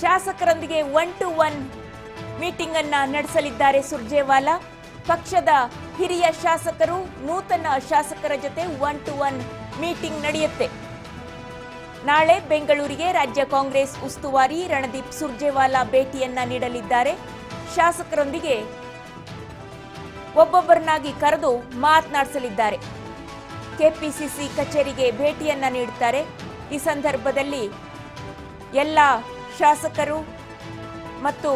ಶಾಸಕರೊಂದಿಗೆ 1-to-1 meeting ಅನ್ನ ನಡೆಸಲಿದ್ದಾರೆ ಸುರ್ಜೇವಾಲಾ. ಪಕ್ಷದ ಹಿರಿಯ ಶಾಸಕರು ನೂತನ ಶಾಸಕರ ಜೊತೆ 1-to-1 ಮೀಟಿಂಗ್ ನಡೆಯುತ್ತೆ. ನಾಳೆ ಬೆಂಗಳೂರಿಗೆ ರಾಜ್ಯ ಕಾಂಗ್ರೆಸ್ ಉಸ್ತುವಾರಿ ರಣದೀಪ್ ಸುರ್ಜೇವಾಲಾ ಭೇಟಿಯನ್ನ ನೀಡಲಿದ್ದಾರೆ. ಶಾಸಕರೊಂದಿಗೆ ಒಬ್ಬೊಬ್ಬರನ್ನಾಗಿ ಕರೆದು ಮಾತನಾಡಿಸಲಿದ್ದಾರೆ. ಕೆಪಿಸಿಸಿ ಕಚೇರಿಗೆ ಭೇಟಿಯನ್ನ ನೀಡುತ್ತಾರೆ. ಈ ಸಂದರ್ಭದಲ್ಲಿ ಎಲ್ಲ ಶಾಸಕರು ಮತ್ತು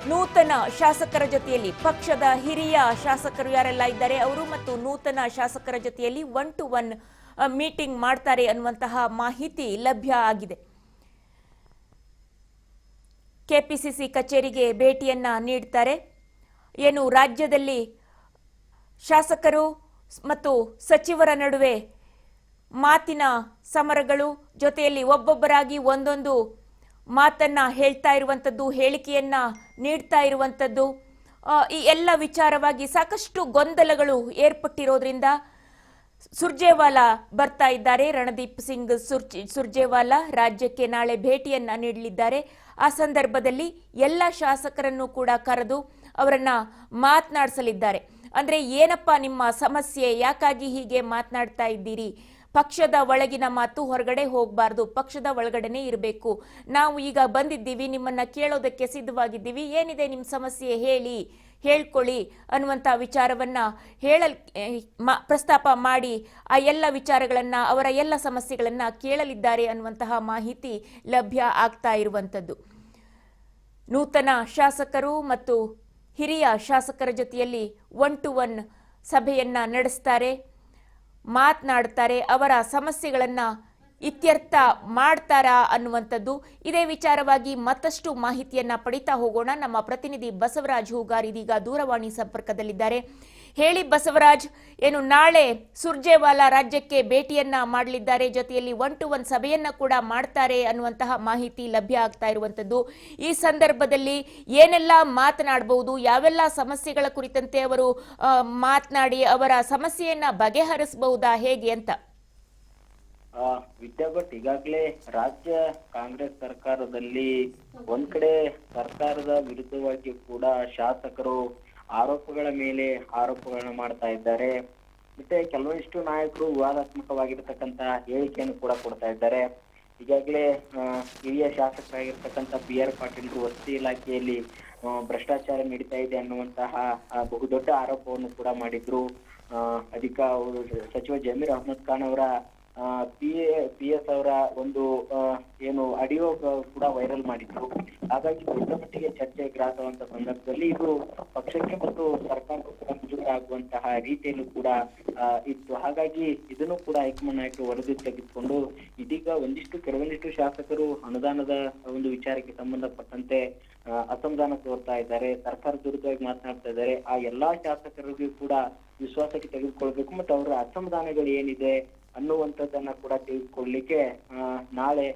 ನೂತನ ಶಾಸಕರ ಜೊತೆಯಲ್ಲಿ ಪಕ್ಷದ ಹಿರಿಯ ಶಾಸಕರು ಯಾರೆಲ್ಲ ಇದ್ದಾರೆ ಅವರು ಮತ್ತು ನೂತನ ಶಾಸಕರ ಜೊತೆಯಲ್ಲಿ 1-to-1 ಮೀಟಿಂಗ್ ಮಾಡ್ತಾರೆ ಅನ್ನುವಂತಹ ಮಾಹಿತಿ ಲಭ್ಯ ಆಗಿದೆ. ಕೆಪಿಸಿಸಿ ಕಚೇರಿಗೆ ಭೇಟಿಯನ್ನ ನೀಡುತ್ತಾರೆ. ಏನು ರಾಜ್ಯದಲ್ಲಿ ಶಾಸಕರು ಮತ್ತು ಸಚಿವರ ನಡುವೆ ಮಾತಿನ ಸಮರಗಳು, ಜೊತೆಯಲ್ಲಿ ಒಬ್ಬೊಬ್ಬರಾಗಿ ಒಂದೊಂದು ಮಾತನ್ನ ಹೇಳ್ತಾ ಇರುವಂಥದ್ದು, ಹೇಳಿಕೆಯನ್ನ ನೀಡ್ತಾ ಇರುವಂಥದ್ದು, ಈ ಎಲ್ಲ ವಿಚಾರವಾಗಿ ಸಾಕಷ್ಟು ಗೊಂದಲಗಳು ಏರ್ಪಟ್ಟಿರೋದ್ರಿಂದ ಸುರ್ಜೇವಾಲಾ ಬರ್ತಾ ಇದ್ದಾರೆ. ರಣದೀಪ್ ಸಿಂಗ್ ಸುರ್ಜೇವಾಲಾ ರಾಜ್ಯಕ್ಕೆ ನಾಳೆ ಭೇಟಿಯನ್ನ ನೀಡಲಿದ್ದಾರೆ. ಆ ಸಂದರ್ಭದಲ್ಲಿ ಎಲ್ಲ ಶಾಸಕರನ್ನು ಕೂಡ ಕರೆದು ಅವರನ್ನ ಮಾತನಾಡಿಸಲಿದ್ದಾರೆ. ಅಂದ್ರೆ ಏನಪ್ಪ ನಿಮ್ಮ ಸಮಸ್ಯೆ, ಯಾಕಾಗಿ ಹೀಗೆ ಮಾತನಾಡ್ತಾ ಇದ್ದೀರಿ, ಪಕ್ಷದ ಒಳಗಿನ ಮಾತು ಹೊರಗಡೆ ಹೋಗಬಾರ್ದು, ಪಕ್ಷದ ಒಳಗಡೆನೆ ಇರಬೇಕು, ನಾವು ಈಗ ಬಂದಿದ್ದೀವಿ, ನಿಮ್ಮನ್ನ ಕೇಳೋದಕ್ಕೆ ಸಿದ್ಧವಾಗಿದ್ದೀವಿ, ಏನಿದೆ ನಿಮ್ಮ ಸಮಸ್ಯೆ ಹೇಳಿ, ಹೇಳ್ಕೊಳ್ಳಿ ಅನ್ನುವಂಥ ವಿಚಾರವನ್ನ ಪ್ರಸ್ತಾಪ ಮಾಡಿ ಆ ಎಲ್ಲ ವಿಚಾರಗಳನ್ನ, ಅವರ ಎಲ್ಲ ಸಮಸ್ಯೆಗಳನ್ನ ಕೇಳಲಿದ್ದಾರೆ ಅನ್ನುವಂತಹ ಮಾಹಿತಿ ಲಭ್ಯ ಆಗ್ತಾ ಇರುವಂಥದ್ದು. ನೂತನ ಶಾಸಕರು ಮತ್ತು ಹಿರಿಯ ಶಾಸಕರ ಜೊತೆಯಲ್ಲಿ 1-to-1 ಸಭೆಯನ್ನ ನಡೆಸ್ತಾರೆ, ಮಾತನಾಡ್ತಾರೆ, ಅವರ ಸಮಸ್ಯೆಗಳನ್ನ ಇತ್ಯರ್ಥ ಮಾಡ್ತಾರಾ ಅನ್ನುವಂಥದ್ದು. ಇದೇ ವಿಚಾರವಾಗಿ ಮತ್ತಷ್ಟು ಮಾಹಿತಿಯನ್ನ ಪಡಿತಾ ಹೋಗೋಣ. ನಮ್ಮ ಪ್ರತಿನಿಧಿ ಬಸವರಾಜ್ ಹೂಗಾರ್ ಇದೀಗ ದೂರವಾಣಿ ಸಂಪರ್ಕದಲ್ಲಿದ್ದಾರೆ. ಹೇಳಿ ಬಸವರಾಜ್, ಏನು ನಾಳೆ ಸುರ್ಜೇವಾಲಾ ರಾಜ್ಯಕ್ಕೆ ಭೇಟಿಯನ್ನ ಮಾಡಲಿದ್ದಾರೆ, ಜೊತೆಯಲ್ಲಿ 1-to-1 ಸಭೆಯನ್ನ ಕೂಡ ಮಾಡ್ತಾರೆ ಅನ್ನುವಂತಹ ಮಾಹಿತಿ ಲಭ್ಯ ಆಗ್ತಾ ಇರುವಂತದ್ದು. ಈ ಸಂದರ್ಭದಲ್ಲಿ ಏನೆಲ್ಲ ಮಾತನಾಡಬಹುದು, ಯಾವೆಲ್ಲ ಸಮಸ್ಯೆಗಳ ಕುರಿತಂತೆ ಅವರು ಮಾತನಾಡಿ ಅವರ ಸಮಸ್ಯೆಯನ್ನ ಬಗೆಹರಿಸಬಹುದಾ, ಹೇಗೆ ಅಂತ? ವಿದ್ಯಾ ಭಟ್, ಈಗಾಗಲೇ ರಾಜ್ಯ ಕಾಂಗ್ರೆಸ್ ಸರ್ಕಾರದಲ್ಲಿ ಒಂದ್ ಕಡೆ ಸರ್ಕಾರದ ವಿರುದ್ಧವಾಗಿ ಕೂಡ ಶಾಸಕರು ಆರೋಪಗಳ ಮೇಲೆ ಆರೋಪಗಳನ್ನ ಮಾಡ್ತಾ ಇದ್ದಾರೆ. ಮತ್ತೆ ಕೆಲವೊಂದಿಷ್ಟು ನಾಯಕರು ವಿವಾದಾತ್ಮಕವಾಗಿರ್ತಕ್ಕಂತ ಹೇಳಿಕೆಯನ್ನು ಕೂಡ ಕೊಡ್ತಾ ಇದ್ದಾರೆ. ಈಗಾಗಲೇ ಹಿರಿಯ ಶಾಸಕರಾಗಿರ್ತಕ್ಕಂಥ BR ಪಾಟೀಲ್ ವಸತಿ ಇಲಾಖೆಯಲ್ಲಿ ಭ್ರಷ್ಟಾಚಾರ ನಡೀತಾ ಇದೆ ಅನ್ನುವಂತಹ ಬಹುದೊಡ್ಡ ಆರೋಪವನ್ನು ಕೂಡ ಮಾಡಿದ್ರು. ಸಚಿವ ಜಮೀರ್ ಅಹ್ಮದ್ ಖಾನ್ ಅವರ PS ಅವರ ಒಂದು ಏನು ಆಡಿಯೋ ಕೂಡ ವೈರಲ್ ಮಾಡಿದ್ರು. ಹಾಗಾಗಿ ದೊಡ್ಡ ಮಟ್ಟಿಗೆ ಚರ್ಚೆ ಗ್ರಾಸವಂತ ಸಂದರ್ಭದಲ್ಲಿ ಇದು ಪಕ್ಷಕ್ಕೆ ಮತ್ತು ಸರ್ಕಾರಕ್ಕೂ ಕೂಡ ಮುಜುಗರ ಆಗುವಂತಹ ರೀತಿಯಲ್ಲೂ ಕೂಡ ಇತ್ತು. ಹಾಗಾಗಿ ಇದನ್ನು ಕೂಡ ಹೈಕಮಾಂಡ್ ನಾಯಕರು ವರದಿ ತೆಗೆದುಕೊಂಡು ಇದೀಗ ಕೆಲವೊಂದಿಷ್ಟು ಶಾಸಕರು ಅನುದಾನದ ಒಂದು ವಿಚಾರಕ್ಕೆ ಸಂಬಂಧಪಟ್ಟಂತೆ ಅಸಮಾಧಾನ ತೋರ್ತಾ ಇದ್ದಾರೆ, ಸರ್ಕಾರದ ವಿರುದ್ಧವಾಗಿ ಮಾತನಾಡ್ತಾ ಇದ್ದಾರೆ. ಆ ಎಲ್ಲಾ ಶಾಸಕರಿಗೂ ಕೂಡ ವಿಶ್ವಾಸಕ್ಕೆ ತೆಗೆದುಕೊಳ್ಬೇಕು ಮತ್ತು ಅವರ ಅಸಮಾಧಾನಗಳು ಏನಿದೆ ಅನ್ನುವಂಥದ್ದನ್ನ ಕೂಡ ತೆಗೆದುಕೊಳ್ಳಲಿಕ್ಕೆ ನಾಳೆ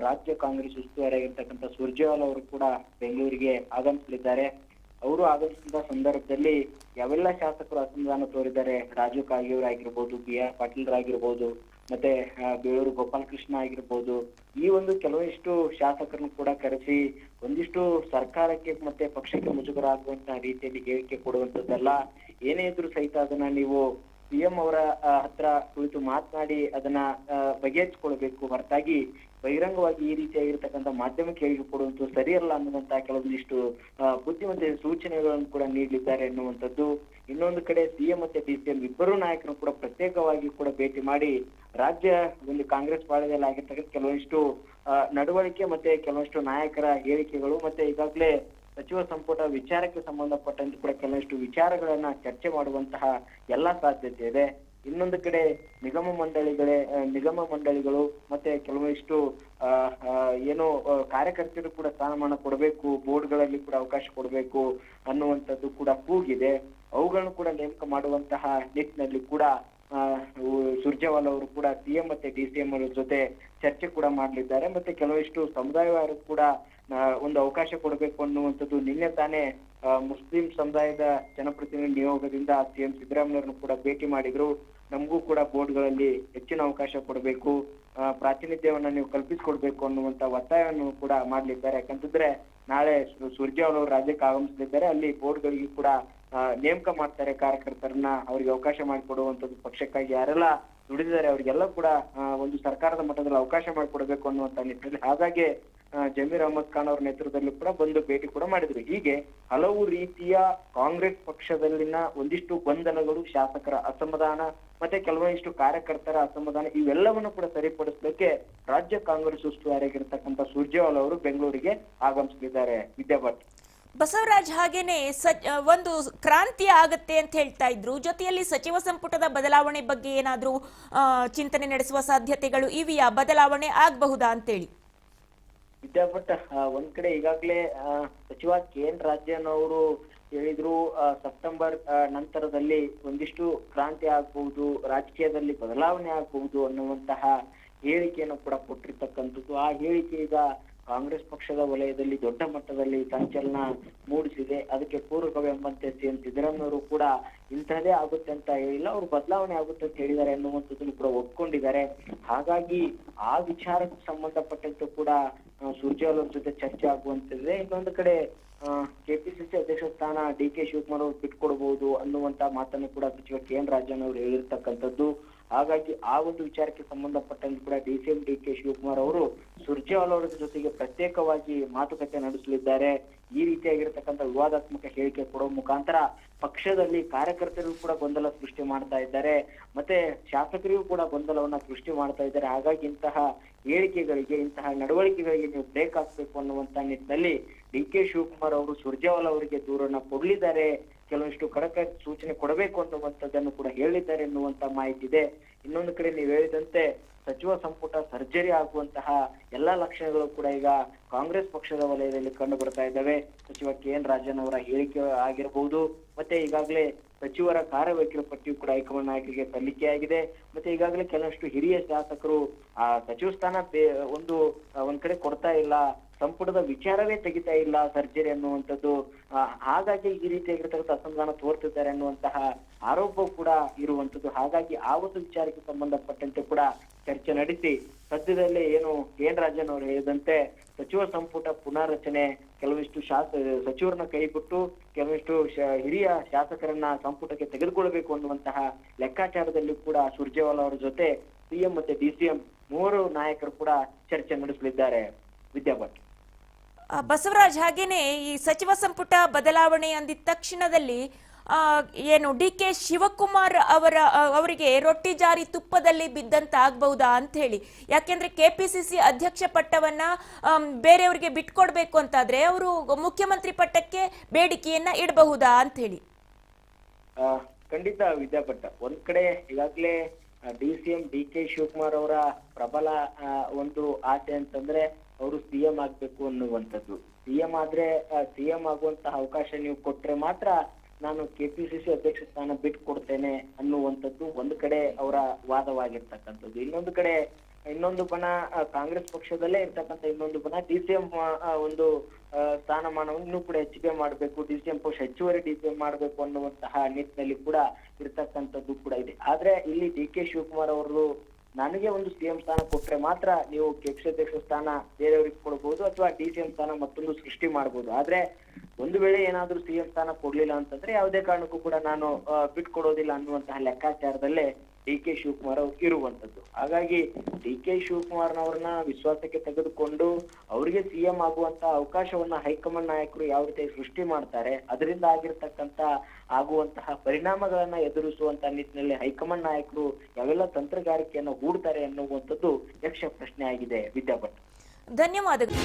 ರಾಜ್ಯ ಕಾಂಗ್ರೆಸ್ ಉಸ್ತುವಾರಿಯಾಗಿರ್ತಕ್ಕಂಥ ಸುರ್ಜೇವಾಲಾ ಅವರು ಕೂಡ ಬೆಂಗಳೂರಿಗೆ ಆಗಮಿಸಲಿದ್ದಾರೆ. ಅವರು ಆಗಮಿಸಿದ ಸಂದರ್ಭದಲ್ಲಿ ಯಾವೆಲ್ಲ ಶಾಸಕರು ಅಸಮಾಧಾನ ತೋರಿದ್ದಾರೆ, ರಾಜು ಕಾಗೇರಿಯವರಾಗಿರ್ಬೋದು, BR ಪಾಟೀಲ್ರಾಗಿರ್ಬೋದು, ಮತ್ತೆ ಬೇಳೂರು ಗೋಪಾಲಕೃಷ್ಣ ಆಗಿರ್ಬೋದು, ಈ ಒಂದು ಕೆಲವೊಂದಿಷ್ಟು ಶಾಸಕರನ್ನು ಕೂಡ ಕರೆಸಿ ಒಂದಿಷ್ಟು ಸರ್ಕಾರಕ್ಕೆ ಮತ್ತೆ ಪಕ್ಷಕ್ಕೆ ಮುಜುಗರ ಆಗುವಂತಹ ರೀತಿಯಲ್ಲಿ ಹೇಳಿಕೆ ಕೊಡುವಂಥದ್ದಲ್ಲ, ಏನೇ ಇದ್ರು ಸಹಿತ ಅದನ್ನ ನೀವು CM ಅವರ ಹತ್ರ ಕುಳಿತು ಮಾತನಾಡಿ ಅದನ್ನ ಬಗೆಹರಿಸಿಕೊಳ್ಬೇಕು, ಹೊರತಾಗಿ ಬಹಿರಂಗವಾಗಿ ಈ ರೀತಿಯಾಗಿರ್ತಕ್ಕಂಥ ಮಾಧ್ಯಮಕ್ಕೆ ಹೇಳಿಕೆ ಕೊಡುವಂತೂ ಸರಿಯಲ್ಲ ಅನ್ನುವಂತಹ ಕೆಲವೊಂದಿಷ್ಟು ಬುದ್ಧಿವಂತ ಸೂಚನೆಗಳನ್ನು ಕೂಡ ನೀಡಲಿದ್ದಾರೆ ಎನ್ನುವಂಥದ್ದು. ಇನ್ನೊಂದು ಕಡೆ CM ಮತ್ತೆ DCM ಇಬ್ಬರು ನಾಯಕರು ಕೂಡ ಪ್ರತ್ಯೇಕವಾಗಿ ಕೂಡ ಭೇಟಿ ಮಾಡಿ ರಾಜ್ಯ ಒಂದು ಕಾಂಗ್ರೆಸ್ ಪಾಳ್ಯದಲ್ಲಿ ಆಗಿರ್ತಕ್ಕಂಥ ಕೆಲವೊಂದಿಷ್ಟು ನಡವಳಿಕೆ ಮತ್ತೆ ಕೆಲವೊಂದಿಷ್ಟು ನಾಯಕರ ಹೇಳಿಕೆಗಳು ಮತ್ತೆ ಈಗಾಗಲೇ ಸಚಿವ ಸಂಪುಟ ವಿಚಾರಕ್ಕೆ ಸಂಬಂಧಪಟ್ಟಂತೆ ಕೂಡ ಕೆಲವೊಂದಿಷ್ಟು ವಿಚಾರಗಳನ್ನ ಚರ್ಚೆ ಮಾಡುವಂತಹ ಎಲ್ಲಾ ಸಾಧ್ಯತೆ ಇದೆ. ಇನ್ನೊಂದು ಕಡೆ ನಿಗಮ ಮಂಡಳಿಗಳು ಮತ್ತೆ ಕೆಲವೊಂದಿಷ್ಟು ಏನು ಕಾರ್ಯಕರ್ತರು ಕೂಡ ಸ್ಥಾನಮಾನ ಕೊಡಬೇಕು, ಬೋರ್ಡ್ಗಳಲ್ಲಿ ಕೂಡ ಅವಕಾಶ ಕೊಡಬೇಕು ಅನ್ನುವಂಥದ್ದು ಕೂಡ ಕೂಗಿದೆ. ಅವುಗಳನ್ನು ಕೂಡ ನೇಮಕ ಮಾಡುವಂತಹ ನಿಟ್ಟಿನಲ್ಲಿ ಕೂಡ ಸುರ್ಜೇವಾಲಾ ಅವರು ಕೂಡ CM ಮತ್ತೆ DCM ಅವರ ಜೊತೆ ಚರ್ಚೆ ಕೂಡ ಮಾಡಲಿದ್ದಾರೆ. ಮತ್ತೆ ಕೆಲವಷ್ಟು ಸಮುದಾಯವಾರು ಕೂಡ ಒಂದು ಅವಕಾಶ ಕೊಡಬೇಕು ಅನ್ನುವಂಥದ್ದು ನಿನ್ನೆ ತಾನೇ ಮುಸ್ಲಿಂ ಸಮುದಾಯದ ಜನಪ್ರತಿನಿಧಿ ನಿಯೋಗದಿಂದ CM ಸಿದ್ದರಾಮಯ್ಯರನ್ನು ಕೂಡ ಭೇಟಿ ಮಾಡಿದ್ರು. ನಮಗೂ ಕೂಡ ಬೋರ್ಡ್ಗಳಲ್ಲಿ ಹೆಚ್ಚಿನ ಅವಕಾಶ ಕೊಡಬೇಕು, ಪ್ರಾತಿನಿಧ್ಯವನ್ನ ನೀವು ಕಲ್ಪಿಸಿಕೊಡ್ಬೇಕು ಅನ್ನುವಂತ ಒತ್ತಾಯವನ್ನು ಕೂಡ ಮಾಡ್ಲಿದ್ದಾರೆ. ಯಾಕಂತಂದ್ರೆ ನಾಳೆ ಸುರ್ಜೇವಾಲ ಅವರು ರಾಜ್ಯಕ್ಕೆ ಆಗಮಿಸಲಿದ್ದಾರೆ. ಅಲ್ಲಿ ಬೋರ್ಡ್ಗಳಿಗೆ ಕೂಡ ನೇಮಕ ಮಾಡ್ತಾರೆ ಕಾರ್ಯಕರ್ತರನ್ನ, ಅವರಿಗೆ ಅವಕಾಶ ಮಾಡಿಕೊಡುವಂತದ್ದು, ಪಕ್ಷಕ್ಕಾಗಿ ಯಾರೆಲ್ಲ ದುಡಿದಿದ್ದಾರೆ ಅವರಿಗೆಲ್ಲ ಕೂಡ ಒಂದು ಸರ್ಕಾರದ ಮಟ್ಟದಲ್ಲಿ ಅವಕಾಶ ಮಾಡಿಕೊಡ್ಬೇಕು ಅನ್ನುವಂತ ನಿಟ್ಟಿನಲ್ಲಿ. ಹಾಗಾಗಿ ಜಮೀರ್ ಅಹಮದ್ ಖಾನ್ ಅವರ ನೇತೃತ್ವದಲ್ಲಿ ಕೂಡ ಬಂದು ಭೇಟಿ ಕೂಡ ಮಾಡಿದ್ರು. ಹೀಗೆ ಹಲವು ರೀತಿಯ ಕಾಂಗ್ರೆಸ್ ಪಕ್ಷದಲ್ಲಿನ ಒಂದಿಷ್ಟು ಗೊಂದಲಗಳು, ಶಾಸಕರ ಅಸಮಾಧಾನ ಮತ್ತೆ ಕೆಲವೊಂದಿಷ್ಟು ಕಾರ್ಯಕರ್ತರ ಅಸಮಾಧಾನ ಇವೆಲ್ಲವನ್ನು ಕೂಡ ಸರಿಪಡಿಸಲಿಕ್ಕೆ ರಾಜ್ಯ ಕಾಂಗ್ರೆಸ್ ಉಸ್ತುವಾರಿಯಾಗಿರ್ತಕ್ಕಂಥ ಸುರ್ಜೇವಾಲ ಅವರು ಬೆಂಗಳೂರಿಗೆ ಆಗಮಿಸಲಿದ್ದಾರೆ. ವಿದ್ಯಾಭಟ್. ಬಸವರಾಜ್, ಹಾಗೇನೆ ಒಂದು ಕ್ರಾಂತಿ ಆಗತ್ತೆ ಅಂತ ಹೇಳ್ತಾ ಇದ್ರು. ಜೊತೆಯಲ್ಲಿ ಸಚಿವ ಸಂಪುಟದ ಬದಲಾವಣೆ ಬಗ್ಗೆ ಏನಾದ್ರೂ ಚಿಂತನೆ ನಡೆಸುವ ಸಾಧ್ಯತೆಗಳು ಇವೆಯಾ? ಬದಲಾವಣೆ ಆಗಬಹುದಾ ಅಂತೇಳಿ? ವಿದ್ಯಾಭಟ್, ಒಂದ್ ಕಡೆ ಈಗಾಗಲೇ ಸಚಿವ KN ರಾಜನ್ ಅವರು ಹೇಳಿದ್ರು, ಸೆಪ್ಟೆಂಬರ್ ನಂತರದಲ್ಲಿ ಒಂದಿಷ್ಟು ಕ್ರಾಂತಿ ಆಗ್ಬಹುದು, ರಾಜಕೀಯದಲ್ಲಿ ಬದಲಾವಣೆ ಆಗ್ಬಹುದು ಅನ್ನುವಂತಹ ಹೇಳಿಕೆಯನ್ನು ಕೂಡ ಕೊಟ್ಟಿರ್ತಕ್ಕಂಥದ್ದು. ಆ ಹೇಳಿಕೆ ಈಗ ಕಾಂಗ್ರೆಸ್ ಪಕ್ಷದ ವಲಯದಲ್ಲಿ ದೊಡ್ಡ ಮಟ್ಟದಲ್ಲಿ ಸಂಚಲನ ಮೂಡಿಸಿದೆ. ಅದಕ್ಕೆ ಪೂರಕವೆಂಬಂತೆ CM ಸಿದ್ದರಾಮಯ್ಯವರು ಕೂಡ ಇಂಥದೇ ಆಗುತ್ತೆ ಅಂತ ಹೇಳಿಲ್ಲ, ಅವರು ಬದಲಾವಣೆ ಆಗುತ್ತೆ ಅಂತ ಹೇಳಿದ್ದಾರೆ ಅನ್ನುವಂಥದ್ದನ್ನು ಕೂಡ ಒಪ್ಕೊಂಡಿದ್ದಾರೆ. ಹಾಗಾಗಿ ಆ ವಿಚಾರಕ್ಕೆ ಸಂಬಂಧಪಟ್ಟಂತೆ ಕೂಡ ಸುರ್ಜೇವಾಲ ಜೊತೆ ಚರ್ಚೆ ಆಗುವಂತಿದೆ. ಇನ್ನೊಂದು ಕಡೆ KPCC ಅಧ್ಯಕ್ಷ ಸ್ಥಾನ DK ಶಿವಕುಮಾರ್ ಅವರು ಬಿಟ್ಕೊಡ್ಬಹುದು ಅನ್ನುವಂತ ಮಾತನ್ನು ಕೂಡ ಸಚಿವ KN ರಾಜನ್ ಅವರು ಹೇಳಿರ್ತಕ್ಕಂಥದ್ದು. ಹಾಗಾಗಿ ಆ ಒಂದು ವಿಚಾರಕ್ಕೆ ಸಂಬಂಧಪಟ್ಟಂತೆ ಕೂಡ DCM DK ಶಿವಕುಮಾರ್ ಅವರು ಸುರ್ಜೇವಾಲ ಅವರ ಜೊತೆಗೆ ಪ್ರತ್ಯೇಕವಾಗಿ ಮಾತುಕತೆ ನಡೆಸಲಿದ್ದಾರೆ. ಈ ರೀತಿಯಾಗಿರ್ತಕ್ಕಂಥ ವಿವಾದಾತ್ಮಕ ಹೇಳಿಕೆ ಕೊಡುವ ಮುಖಾಂತರ ಪಕ್ಷದಲ್ಲಿ ಕಾರ್ಯಕರ್ತರಿಗೂ ಕೂಡ ಗೊಂದಲ ಸೃಷ್ಟಿ ಮಾಡ್ತಾ ಇದ್ದಾರೆ, ಮತ್ತೆ ಶಾಸಕರಿಗೂ ಕೂಡ ಗೊಂದಲವನ್ನ ಸೃಷ್ಟಿ ಮಾಡ್ತಾ ಇದ್ದಾರೆ. ಹಾಗಾಗಿ ಇಂತಹ ಹೇಳಿಕೆಗಳಿಗೆ, ಇಂತಹ ನಡವಳಿಕೆಗಳಿಗೆ ನೀವು ಬ್ರೇಕ್ ಹಾಕ್ಬೇಕು ಅನ್ನುವಂತ ನಿಟ್ಟಿನಲ್ಲಿ DK ಶಿವಕುಮಾರ್ ಅವರು ಸುರ್ಜೇವಾಲ ಅವರಿಗೆ ದೂರನ್ನ ಕೊಡ್ಲಿದ್ದಾರೆ, ಕೆಲವಷ್ಟು ಖಡಕ್ ಸೂಚನೆ ಕೊಡಬೇಕು ಅನ್ನುವಂಥದ್ದನ್ನು ಕೂಡ ಹೇಳಿದ್ದಾರೆ ಎನ್ನುವಂತ ಮಾಹಿತಿ ಇದೆ. ಇನ್ನೊಂದು ಕಡೆ ನೀವು ಹೇಳಿದಂತೆ ಸಚಿವ ಸಂಪುಟ ಸರ್ಜರಿ ಆಗುವಂತಹ ಎಲ್ಲಾ ಲಕ್ಷಣಗಳು ಕೂಡ ಈಗ ಕಾಂಗ್ರೆಸ್ ಪಕ್ಷದ ವಲಯದಲ್ಲಿ ಕಂಡು ಬರ್ತಾ ಇದ್ದಾವೆ. ಸಚಿವ KN ರಾಜನ್ ಅವರ ಹೇಳಿಕೆ ಆಗಿರಬಹುದು, ಮತ್ತೆ ಈಗಾಗಲೇ ಸಚಿವರ ಕಾರ್ಯವೈಖರಿ ಪಟ್ಟಿಯು ಕೂಡ ಹೈಕಮಾಂಡ್ ನಾಯಕರಿಗೆ ಸಲ್ಲಿಕೆಯಾಗಿದೆ. ಮತ್ತೆ ಈಗಾಗಲೇ ಕೆಲವಷ್ಟು ಹಿರಿಯ ಶಾಸಕರು ಆ ಸಚಿವ ಸ್ಥಾನ ಒಂದ್ ಕಡೆ ಕೊಡ್ತಾ ಇಲ್ಲ, ಸಂಪುಟದ ವಿಚಾರವೇ ತೆಗಿತಾ ಇಲ್ಲ ಸರ್ಜರಿ ಅನ್ನುವಂಥದ್ದು. ಹಾಗಾಗಿ ಈ ರೀತಿಯಾಗಿರ್ತಕ್ಕಂಥ ಅಸಮಾಧಾನ ತೋರ್ತಿದ್ದಾರೆ ಅನ್ನುವಂತಹ ಆರೋಪ ಕೂಡ ಇರುವಂತದ್ದು. ಹಾಗಾಗಿ ಆ ಒಂದು ವಿಚಾರಕ್ಕೆ ಸಂಬಂಧಪಟ್ಟಂತೆ ಕೂಡ ಚರ್ಚೆ ನಡೆಸಿ ಸದ್ಯದಲ್ಲೇ ಏನು KN ರಾಜನ್ ಅವರು ಹೇಳಿದಂತೆ ಸಚಿವ ಸಂಪುಟ ಪುನಾರಚನೆ, ಕೆಲವಿಷ್ಟು ಸಚಿವರನ್ನ ಕೈಬಿಟ್ಟು ಕೆಲವಿಷ್ಟು ಹಿರಿಯ ಶಾಸಕರನ್ನ ಸಂಪುಟಕ್ಕೆ ತೆಗೆದುಕೊಳ್ಬೇಕು ಅನ್ನುವಂತಹ ಲೆಕ್ಕಾಚಾರದಲ್ಲಿ ಕೂಡ ಸುರ್ಜೇವಾಲ ಅವರ ಜೊತೆ CM ಮತ್ತೆ DCM ಮೂವರು ನಾಯಕರು ಕೂಡ ಚರ್ಚೆ ನಡೆಸಲಿದ್ದಾರೆ. ವಿದ್ಯಾಭಟ್. ಬಸವರಾಜ್, ಹಾಗೇನೆ ಈ ಸಚಿವ ಸಂಪುಟ ಬದಲಾವಣೆ ಅಂದಿದ ತಕ್ಷಣದಲ್ಲಿ ಏನು DK ಶಿವಕುಮಾರ್ ಅವರಿಗೆ ರೊಟ್ಟಿ ಜಾರಿ ತುಪ್ಪದಲ್ಲಿ ಬಿದ್ದಂತ ಆಗ್ಬಹುದಾ ಅಂತ ಹೇಳಿ? ಯಾಕೆಂದ್ರೆ KPCC ಅಧ್ಯಕ್ಷ ಪಟ್ಟವನ್ನ ಬೇರೆಯವರಿಗೆ ಬಿಟ್ಕೊಡ್ಬೇಕು ಅಂತಾದ್ರೆ ಅವರು ಮುಖ್ಯಮಂತ್ರಿ ಪಟ್ಟಕ್ಕೆ ಬೇಡಿಕೆಯನ್ನ ಇಡಬಹುದಾ ಅಂತ ಹೇಳಿ? ಖಂಡಿತ ವಿದ್ಯಾಭಟ್. ಒಂದ್ ಕಡೆ ಈಗಾಗಲೇ DCM DK ಶಿವಕುಮಾರ್ ಅವರ ಪ್ರಬಲ ಒಂದು ಆಸೆ ಅಂತಂದ್ರೆ ಅವರು CM ಆಗ್ಬೇಕು ಅನ್ನುವಂಥದ್ದು. CM ಆದ್ರೆ CM ಆಗುವಂತಹ ಅವಕಾಶ ನೀವು ಕೊಟ್ರೆ ಮಾತ್ರ ನಾನು KPCC ಅಧ್ಯಕ್ಷ ಸ್ಥಾನ ಬಿಟ್ಟು ಕೊಡ್ತೇನೆ ಅನ್ನುವಂಥದ್ದು ಒಂದು ಕಡೆ ಅವರ ವಾದವಾಗಿರ್ತಕ್ಕಂಥದ್ದು. ಇನ್ನೊಂದು ಬಣ ಕಾಂಗ್ರೆಸ್ ಪಕ್ಷದಲ್ಲೇ ಇರ್ತಕ್ಕಂಥ ಇನ್ನೊಂದು ಬಣ DCM ಒಂದು ಸ್ಥಾನಮಾನವನ್ನು ಇನ್ನೂ ಕೂಡ ಹೆಚ್ಚಿಗೆ ಮಾಡಬೇಕು, DCM ಪಕ್ಷ ಹೆಚ್ಚುವರಿ DCM ಮಾಡಬೇಕು ಅನ್ನುವಂತಹ ನಿಟ್ಟಿನಲ್ಲಿ ಕೂಡ ಇರ್ತಕ್ಕಂಥದ್ದು ಕೂಡ ಇದೆ. ಆದ್ರೆ ಇಲ್ಲಿ DK ಶಿವಕುಮಾರ್ ಅವರು ನನಗೆ ಒಂದು CM ಸ್ಥಾನ ಕೊಟ್ರೆ ಮಾತ್ರ ನೀವು KPCC ಅಧ್ಯಕ್ಷ ಸ್ಥಾನ ಬೇರೆಯವ್ರಿಗೆ ಕೊಡ್ಬೋದು ಅಥವಾ DCM ಸ್ಥಾನ ಮತ್ತೊಂದು ಸೃಷ್ಟಿ ಮಾಡ್ಬೋದು. ಆದ್ರೆ ಒಂದು ವೇಳೆ ಏನಾದ್ರೂ CM ಸ್ಥಾನ ಕೊಡ್ಲಿಲ್ಲ ಅಂತಂದ್ರೆ ಯಾವುದೇ ಕಾರಣಕ್ಕೂ ಕೂಡ ನಾನು ಬಿಟ್ಕೊಡೋದಿಲ್ಲ ಅನ್ನುವಂತಹ ಲೆಕ್ಕಾಚಾರದಲ್ಲೇ DK ಶಿವಕುಮಾರ್ ಅವರು ಇರುವಂತದ್ದು. ಹಾಗಾಗಿ DK ಶಿವಕುಮಾರ್ನವ್ರನ್ನ ವಿಶ್ವಾಸಕ್ಕೆ ತೆಗೆದುಕೊಂಡು ಅವರಿಗೆ CM ಆಗುವಂತ ಅವಕಾಶವನ್ನ ಹೈಕಮಾಂಡ್ ನಾಯಕರು ಯಾವ ರೀತಿ ಸೃಷ್ಟಿ ಮಾಡ್ತಾರೆ, ಅದರಿಂದ ಆಗಿರ್ತಕ್ಕಂತ ಆಗುವಂತಹ ಪರಿಣಾಮಗಳನ್ನ ಎದುರಿಸುವಂತ ನಿಟ್ಟಿನಲ್ಲಿ ಹೈಕಮಾಂಡ್ ನಾಯಕರು ಯಾವೆಲ್ಲ ತಂತ್ರಗಾರಿಕೆಯನ್ನ ಹೂಡ್ತಾರೆ ಅನ್ನುವಂಥದ್ದು ಯಕ್ಷ ಪ್ರಶ್ನೆ ಆಗಿದೆ. ವಿದ್ಯಾಭಟ್. ಧನ್ಯವಾದಗಳು.